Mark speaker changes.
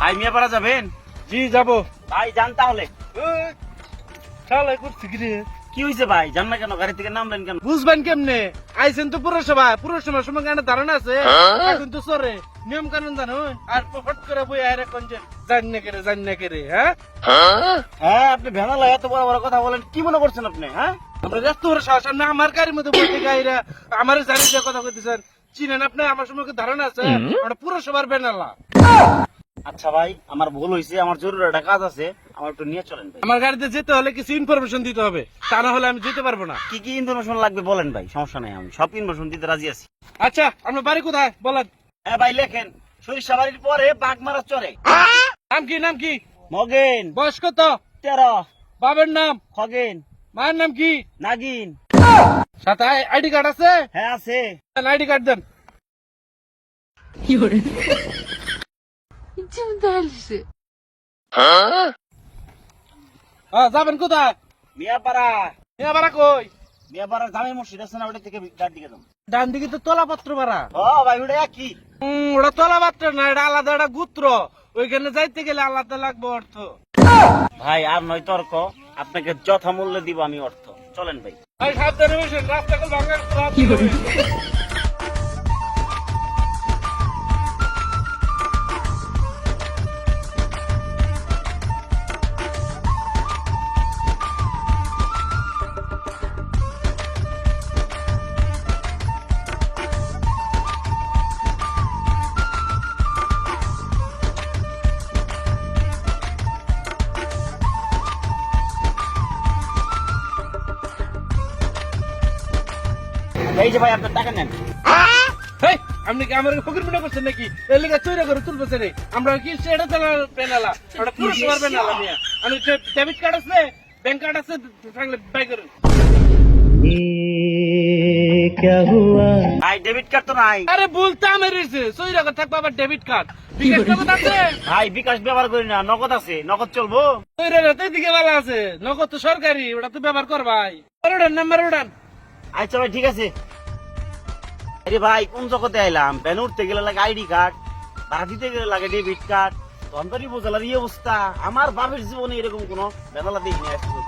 Speaker 1: ভাই মিয়াপাড়া যাবেন?
Speaker 2: জি যাবো।
Speaker 1: ভাই যান তাহলে।
Speaker 2: শালা করছি কি রে?
Speaker 1: কি হয়েছে ভাই, যান না কেন? গাড়ি থেকে নামলেন কেন?
Speaker 2: বুঝবেন কেমনে? আইছেন তো পুরসভার সময় কেন ধারণা আছে? এখন তো সরে নিয়ম কানুন জানো আর ফট করে বই আরে কোন যে জান না করে হ্যাঁ?
Speaker 1: হ্যাঁ, আপনি ভেনালা এত বড় বড় কথা বলেন, কি মনে করছেন আপনি? হ্যাঁ,
Speaker 2: আমরা রাস্তা ওর সামনে আমার গাড়ির মধ্যে বসে গাইরা আমার জানি যে কথা কইতেছেন চিনেন আপনি আমার সময় কি ধারণা আছে? আমরা পুরসভার বেনালা।
Speaker 1: আচ্ছা ভাই, আমার ভুল হয়েছে, আমার জরুরি একটা কাজ আছে, আমার একটু নিয়ে চলেন ভাই।
Speaker 2: আমার গাড়িতে যেতে হলে কিছু ইনফরমেশন দিতে হবে, তা না হলে আমি যেতে পারবো না।
Speaker 1: কি কি ইনফরমেশন লাগবে বলেন ভাই, সমস্যা নাই, আমি সব ইনফরমেশন দিতে রাজি আছি।
Speaker 2: আচ্ছা আপনার বাড়ি কোথায় বলেন?
Speaker 1: হ্যাঁ ভাই লেখেন, সরিষাবাড়ির পরে বাগমারা চরে।
Speaker 2: নাম কি?
Speaker 1: মগেন।
Speaker 2: বয়স কত?
Speaker 1: 13।
Speaker 2: বাবার নাম?
Speaker 1: খগেন।
Speaker 2: মায়ের নাম কি?
Speaker 1: নাগিন।
Speaker 2: সাথে আইডি কার্ড আছে?
Speaker 1: হ্যাঁ আছে।
Speaker 2: আইডি কার্ড দেন। যাবেন কোথায়?
Speaker 1: মিয়াপাড়া।
Speaker 2: মিয়াপাড়া কই?
Speaker 1: মিয়াপাড়া জামে মসজিদ আছে না, ওটা থেকে ডান দিকে যান।
Speaker 2: ডান দিকে তো তলাপত্র পাড়া।
Speaker 1: ও ভাই, ওটা একই।
Speaker 2: ওটা তলাপত্র না, এটা আলাদা একটা গুত্র। ওইখানে যাইতে গেলে আলাদা লাগবে অর্থ।
Speaker 1: ভাই আর নয় তর্ক, আপনাকে যথামূল্যে দিব আমি অর্থ। চলেন ভাই।
Speaker 2: ভাই সাবধানে বসেন, রাস্তা ভাঙার।
Speaker 1: এই যে ভাই, আপনার টাকা নেন।
Speaker 2: হেই, আপনি কি আমার ফকির মনে করছেন নাকি? এর লিগে চুরি করে তুলবেছে রে। আমরা কি সেটা চালার পেনালা, আমরা পুরসভার পেনালা নিয়ে। আমি ডেবিট কার্ড আছে, ব্যাংক কার্ড আছে, থাকলে বাই করুন।
Speaker 1: ভাই ডেবিট কার্ড তো নাই।
Speaker 2: আরে বলতে আমি রয়েছে চুরি করে থাকবো আবার ডেবিট কার্ড। বিকাশ নগদ আছে?
Speaker 1: ভাই বিকাশ ব্যবহার করি না, নগদ আছে। নগদ চলবো?
Speaker 2: চুরি রাতে দিকে বেলা আছে, নগদ তো সরকারি, ওটা তো ব্যবহার কর ভাই। ওড়ান নাম্বার ওড়ান।
Speaker 1: আচ্ছা ভাই ঠিক আছে। আরে ভাই, কোন জগতে আইলাম? প্যান উঠতে গেলে লাগে আইডি কার্ড, ভাড়া দিতে গেলে লাগে ডেবিট কার্ড। ধনবাড়ি বোঝালার এই অবস্থা। আমার বাপের জীবনে এরকম কোনো বেদলা দিই নিয়ে আসতো।